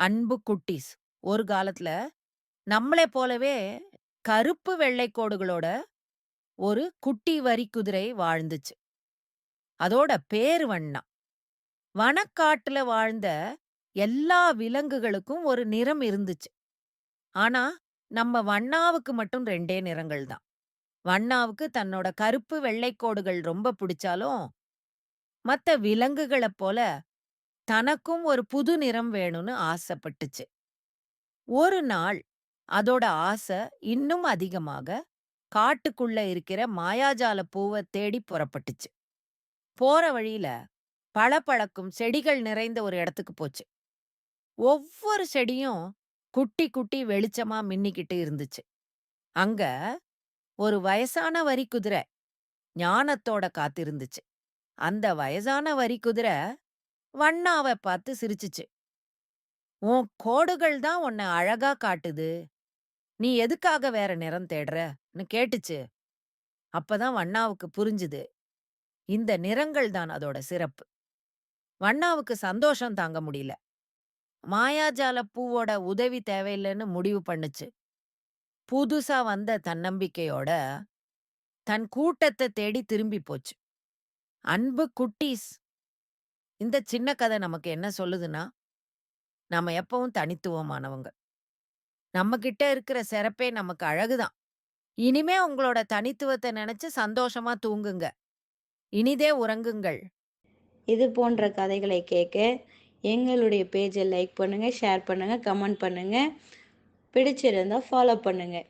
அன்பு குட்டீஸ். ஒரு காலத்துல நம்மளை போலவே கருப்பு வெள்ளை கோடுகளோட ஒரு குட்டி வரிக்குதிரை வாழ்ந்துச்சு. அதோட பேரு வண்ணா. வனக்காட்டுல வாழ்ந்த எல்லா விலங்குகளுக்கும் ஒரு நிறம் இருந்துச்சு. ஆனா, நம்ம வண்ணாவுக்கு மட்டும் 2டே நிறங்கள் தான். வண்ணாவுக்கு தன்னோட கருப்பு வெள்ளை கோடுகள் ரொம்ப பிடிச்சாலும், மத்த விலங்குகளப் போல தனக்கும் ஒரு புது நிறம் வேணும்னு ஆசைப்பட்டுச்சு. ஒரு நாள் அதோட ஆசை இன்னும் அதிகமாக காட்டுக்குள்ள இருக்கிற மாயாஜால பூவ தேடி புறப்பட்டுச்சு. போற வழியில பளபளக்கும் செடிகள் நிறைந்த ஒரு இடத்துக்கு போச்சு. ஒவ்வொரு செடியும் குட்டி குட்டி வெளிச்சமா மின்னிக்கிட்டு இருந்துச்சு. அங்க ஒரு வயசான வரிக்குதிரை ஞானத்தோட காத்திருந்துச்சு. அந்த வயசான வரிக்குதிரை வண்ணாவ பார்த்து சிரிச்சுச்சு. உன் கோடுகள் தான் உன்னை அழகா காட்டுது. நீ எதுக்காக வேற நிறம் தேடுறன்னு கேட்டுச்சு. அப்பதான் வண்ணாவுக்கு புரிஞ்சுது. இந்த நிறங்கள் தான் அதோட சிறப்பு. வண்ணாவுக்கு சந்தோஷம் தாங்க முடியல. மாயாஜால பூவோட உதவி தேவையில்லைன்னு முடிவு பண்ணுச்சு. புதுசா வந்த தன்னம்பிக்கையோட தன் கூட்டத்த தேடி திரும்பி போச்சு. அன்பு குட்டீஸ், இந்த சின்ன கதை நமக்கு என்ன சொல்லுதுன்னா, நாம எப்பவும் தனித்துவமானவங்க. நம்ம கிட்ட இருக்கிற சிறப்பே நமக்கு அழகுதான். இனிமே உங்களோட தனித்துவத்த நினைச்சு சந்தோஷமா தூங்குங்க. இனிதே உறங்குங்கள். இது போன்ற கதைகளை கேட்க எங்களுடைய பேஜை லைக் பண்ணுங்கள், ஷேர் பண்ணுங்கள், கமெண்ட் பண்ணுங்கள். பிடிச்சிருந்தா ஃபாலோ பண்ணுங்கள்.